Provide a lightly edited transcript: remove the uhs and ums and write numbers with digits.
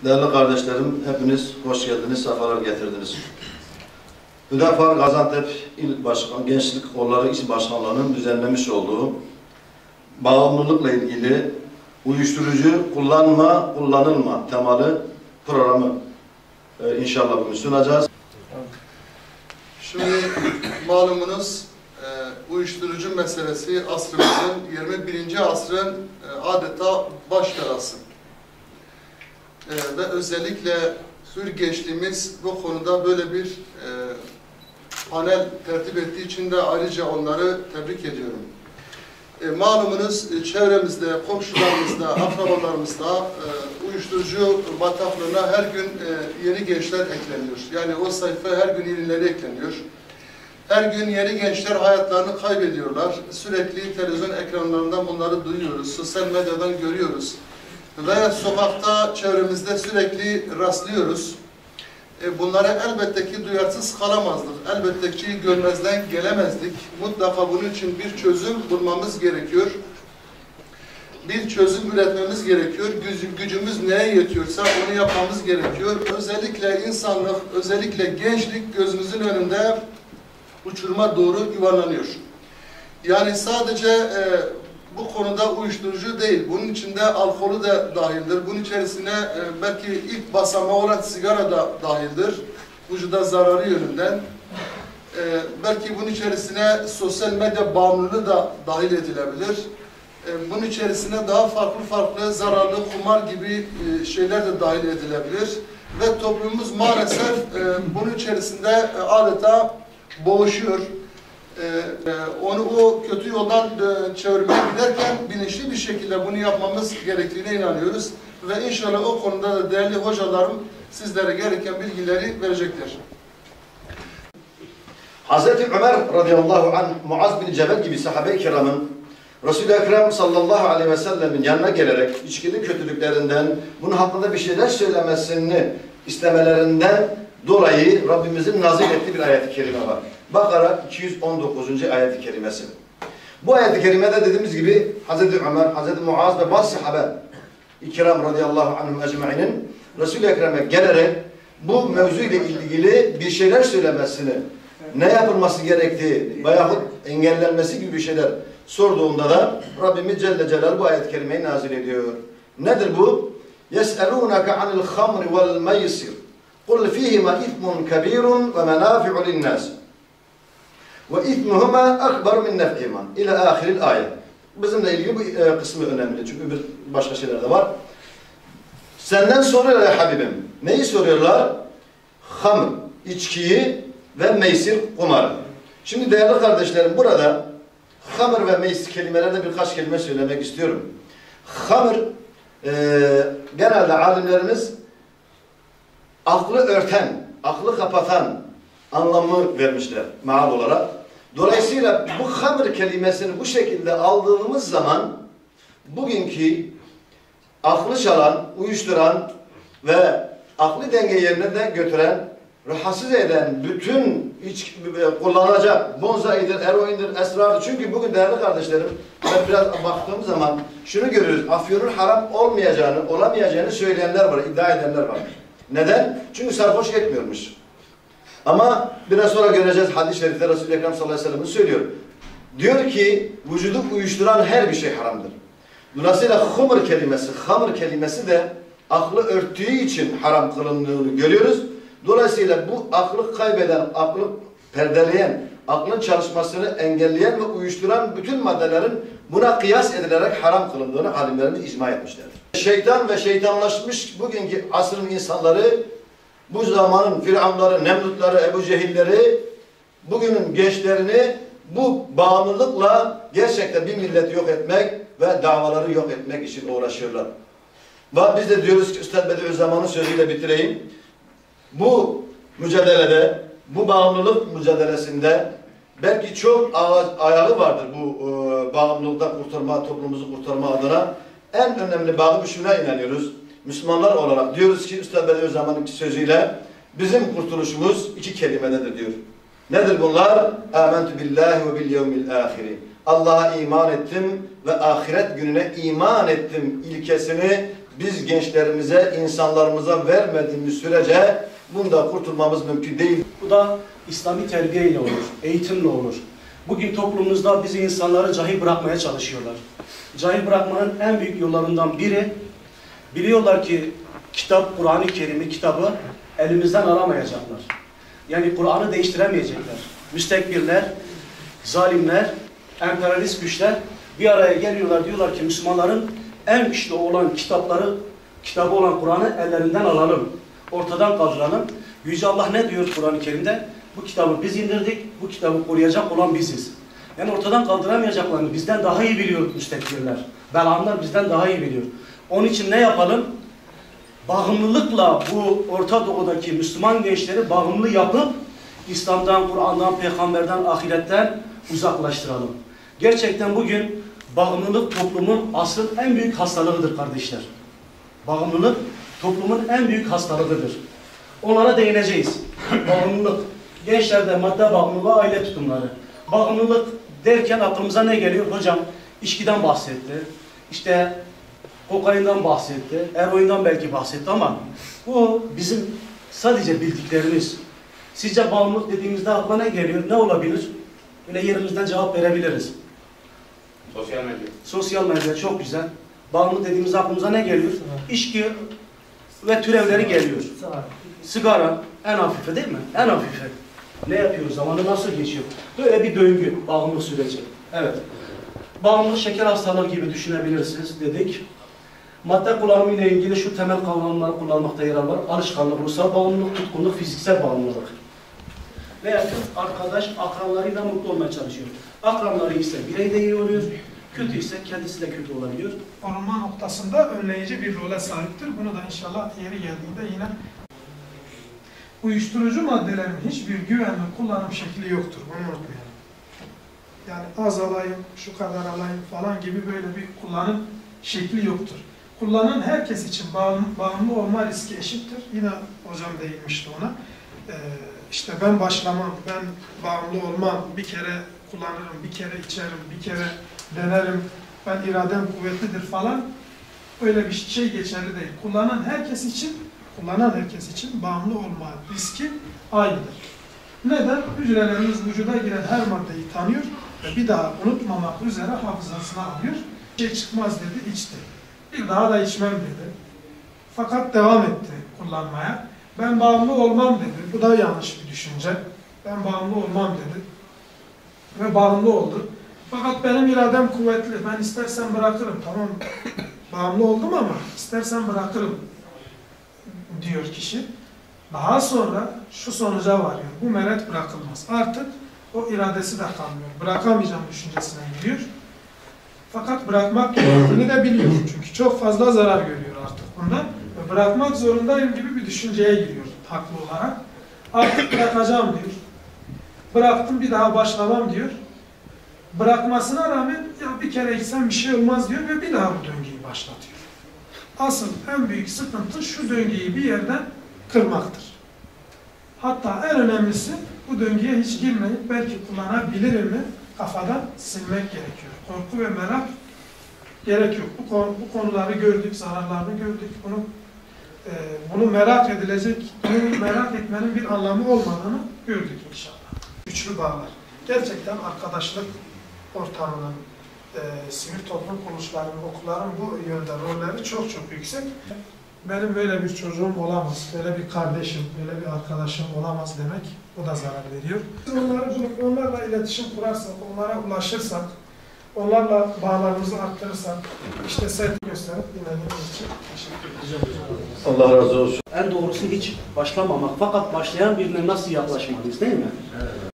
Değerli kardeşlerim, hepiniz hoş geldiniz, sefalar getirdiniz. Hüdapar Gaziantep İl Başkan, Gençlik Kolları İl Başkanlığı'nın düzenlemiş olduğu bağımlılıkla ilgili uyuşturucu kullanılma temalı programı inşallah bugün sunacağız. Şimdi malumunuz uyuşturucu meselesi asrımızın 21. asrın adeta baş belası. Ve özellikle Hür Gençliğimiz bu konuda böyle bir panel tertip ettiği için de ayrıca onları tebrik ediyorum. Malumunuz çevremizde, komşularımızda, akrabalarımızda uyuşturucu bataklığına her gün yeni gençler ekleniyor. Yani o sayfa her gün yenileri ekleniyor. Her gün yeni gençler hayatlarını kaybediyorlar. Sürekli televizyon ekranlarından bunları duyuyoruz, sosyal medyadan görüyoruz. Ve sokakta, çevremizde sürekli rastlıyoruz. Bunlara elbette ki duyarsız kalamazdık. Elbette ki görmezden gelemezdik. Mutlaka bunun için bir çözüm bulmamız gerekiyor. Bir çözüm üretmemiz gerekiyor. Gücümüz neye yetiyorsa onu yapmamız gerekiyor. Özellikle insanlık, özellikle gençlik gözümüzün önünde uçuruma doğru yuvarlanıyor. Yani sadece bu konuda uyuşturucu değil, bunun içinde alkolü de dahildir. Bunun içerisine belki ilk basamağı olan sigara da dahildir. Vücuda zararı yönünden. Belki bunun içerisine sosyal medya bağımlılığı da dahil edilebilir. Bunun içerisine daha farklı zararlı kumar gibi şeyler de dahil edilebilir. Ve toplumumuz maalesef bunun içerisinde adeta boğuşuyor. Onu o kötü yoldan çevirmeye giderken bilinçli bir şekilde bunu yapmamız gerektiğine inanıyoruz. Ve inşallah o konuda da değerli hocalarım sizlere gereken bilgileri verecektir. Hazreti Ömer radıyallahu anh, Muaz bin Cebel gibi sahabe-i kiramın Resul-i Ekrem sallallahu aleyhi ve sellemin yanına gelerek içkili kötülüklerinden, bunun hakkında bir şeyler söylemesini istemelerinden dolayı Rabbimizin nazil ettiği bir ayet-i kerime var. Bakara 219. ayet-i kerimesi. Bu ayet-i kerimede dediğimiz gibi Hazreti Ömer, Hazreti Muaz ve bazı sahabe-i kiram radıyallahu anhum ecmaînin Resul-i Ekrem'e gelerek bu mevzuyla ilgili bir şeyler söylemesini, ne yapılması gerektiği veyahut engellenmesi gibi bir şeyler sorduğunda da Rabbimiz Celle Celaluhu bu ayet-i kerimeyi nazil ediyor. Nedir bu? يَسْأَلُونَكَ عَنِ الْخَمْرِ وَالْمَيْسِرِ قُلْ فِيهِمَا إِثْمٌ كَبِيرٌ وَمَنَافِعُ لِلنَّاسِ وَإِثْمُهُمَا أَكْبَرُ مِنْ نَفْعِهِمَا İlâ âhiril ayet. Bizimle ilgili bu kısmı önemli. Çünkü başka şeyler de var. Senden soruyorlar ya Habibim. Neyi soruyorlar? Hamr, içkiyi ve meysir, kumarı. Şimdi değerli kardeşlerim, burada hamr ve meysir kelimelerde birkaç kelime söylemek istiyorum. Hamr, genelde alimlerimiz aklı örten, aklı kapatan anlamı vermişler maal olarak. Dolayısıyla bu hamr kelimesini bu şekilde aldığımız zaman bugünkü aklı çalan, uyuşturan ve aklı denge yerine de götüren, rahatsız eden bütün kullanacak bonzaidir, eroindir, esrardır. Çünkü bugün değerli kardeşlerim, ben biraz baktığım zaman şunu görüyoruz. Afyonun haram olmayacağını, olamayacağını söyleyenler var, iddia edenler var. Neden? Çünkü sarhoş etmiyormuş. Ama biraz sonra göreceğiz hadis-i şerifte Resul-i Ekrem sallallahu aleyhi ve sellem söylüyor. Diyor ki vücudu uyuşturan her bir şey haramdır. Dolayısıyla hamr kelimesi de aklı örttüğü için haram kılındığını görüyoruz. Dolayısıyla bu aklı kaybeden, aklı perdeleyen, aklın çalışmasını engelleyen ve uyuşturan bütün maddelerin buna kıyas edilerek haram kılındığını alimlerimiz icma etmişlerdir. Şeytan ve şeytanlaşmış bugünkü asrın insanları, bu zamanın firavunları, nemrutları, Ebu Cehilleri, bugünün gençlerini bu bağımlılıkla gerçekten bir milleti yok etmek ve davaları yok etmek için uğraşıyorlar. Ve biz de diyoruz ki Üstad Bediüzzaman'ın sözüyle bitireyim. Bu mücadelede, bu bağımlılık mücadelesinde belki çok ayağı vardır bu bağımlılıktan kurtarma, toplumumuzu kurtarma adına. En önemli bağı şuna inanıyoruz. Müslümanlar olarak diyoruz ki Üstad Bediüzzaman'ın sözüyle bizim kurtuluşumuz iki kelimededir diyor. Nedir bunlar? Âmentü billahi ve bil yevmil âhiri. Allah'a iman ettim ve ahiret gününe iman ettim ilkesini biz gençlerimize, insanlarımıza vermediğimiz sürece bunda kurtulmamız mümkün değil. Bu da İslami terbiyeyle olur, eğitimle olur. Bugün toplumumuzda bizi insanları cahil bırakmaya çalışıyorlar. Cahil bırakmanın en büyük yollarından biri, biliyorlar ki kitap, Kur'an-ı Kerim'i, kitabı elimizden alamayacaklar. Yani Kur'an'ı değiştiremeyecekler. Müstekbirler, zalimler, emperyalist güçler bir araya geliyorlar, diyorlar ki Müslümanların en güçlü olan kitabı olan Kur'an'ı ellerinden alalım, ortadan kaldıralım. Yüce Allah ne diyor Kur'an-ı Kerim'de? Bu kitabı biz indirdik, bu kitabı koruyacak olan biziz. Yani ortadan kaldıramayacaklarını bizden daha iyi biliyor müstekbirler. Belanlar bizden daha iyi biliyor. Onun için ne yapalım? Bağımlılıkla bu Orta Doğu'daki Müslüman gençleri bağımlı yapıp İslam'dan, Kur'an'dan, Peygamber'den, ahiretten uzaklaştıralım. Gerçekten bugün bağımlılık toplumun asıl en büyük hastalığıdır kardeşler. Bağımlılık toplumun en büyük hastalığıdır. Onlara değineceğiz. Bağımlılık. Gençlerde madde bağımlılığı, aile tutumları. Bağımlılık derken aklımıza ne geliyor? Hocam içkiden bahsetti. İşte kokainden bahsetti. Eroinden belki bahsetti ama bu bizim sadece bildiklerimiz. Sizce bağımlılık dediğimizde akla ne geliyor? Ne olabilir? Böyle yerimizden cevap verebiliriz. Sosyal medya. Sosyal medya çok güzel. Bağımlılık dediğimizde aklımıza ne geliyor? İçki ve türevleri geliyor. Sigara en hafife değil mi? En hafife. Ne yapıyoruz? Zamanı nasıl geçiyor? Böyle bir döngü, bağımlılık süreci. Evet. Bağımlılık şeker hastalığı gibi düşünebilirsiniz dedik. Madde kullanımı ile ilgili şu temel kavramları kullanmakta yarar var. Alışkanlık, ruhsal bağımlılık, tutkunluk, fiziksel bağımlılık. Veya arkadaş akranlarıyla mutlu olmaya çalışıyor. Akranları ise bireyde iyi oluyor, kötü ise kendisi de kötü olabiliyor. Korunma noktasında önleyici bir role sahiptir. Bunu da inşallah yeri geldiğinde yine uyuşturucu maddelerin hiçbir güvenli kullanım şekli yoktur. Bunu unutmayalım. Yani az alayım, şu kadar alayım falan gibi böyle bir kullanım şekli yoktur. Kullanan herkes için bağımlı olma riski eşittir. Yine hocam değinmişti ona. İşte ben başlamam, ben bağımlı olmam, bir kere kullanırım, bir kere içerim, bir kere denerim, ben iradem kuvvetlidir falan. Öyle bir şey geçerli değil. Kullanan herkes için bağımlı olma riski aynıdır. Neden? Hücrelerimiz vücuda giren her maddeyi tanıyor ve bir daha unutmamak üzere hafızasına alıyor. Şey çıkmaz dedi, içti. Bir daha da içmem dedi. Fakat devam etti kullanmaya. Ben bağımlı olmam dedi. Bu da yanlış bir düşünce. Ben bağımlı olmam dedi. Ve bağımlı oldu. Fakat benim iradem kuvvetli. Ben istersen bırakırım. Tamam, bağımlı oldum ama istersen bırakırım diyor kişi. Daha sonra şu sonuca varıyor. Bu meret bırakılmaz. Artık o iradesi de kalmıyor. Bırakamayacağım düşüncesine giriyor. Fakat bırakmak gerektiğini de biliyor. Çünkü çok fazla zarar görüyor artık bundan. Ve bırakmak zorundayım gibi bir düşünceye giriyor haklı olarak. Artık bırakacağım diyor. Bıraktım, bir daha başlamam diyor. Bırakmasına rağmen ya bir kere içsem bir şey olmaz diyor ve bir daha bu döngüyü başlatıyor. Asıl en büyük sıkıntı şu döngüyü bir yerden kırmaktır. Hatta en önemlisi bu döngüye hiç girmeyip belki kullanabilirim mi kafadan silmek gerekiyor. Korku ve merak gerek yok. Bu konuları gördük, zararlarını gördük. Bunu merak edilecek, bunu merak etmenin bir anlamı olmadığını gördük inşallah. Güçlü bağlar. Gerçekten arkadaşlık ortamının, sivil toplum kuruluşlarının, okulların bu yönde rolleri çok yüksek. Benim böyle bir çocuğum olamaz, böyle bir kardeşim, böyle bir arkadaşım olamaz demek, o da zarar veriyor. Onlarla iletişim kurarsak, onlara ulaşırsak, onlarla bağlarımızı arttırırsak, işte sevgi gösterip dinlediğiniz için teşekkür ederim. Allah razı olsun. En doğrusu hiç başlamamak. Fakat başlayan birine nasıl yaklaşmalıyız değil mi? Evet.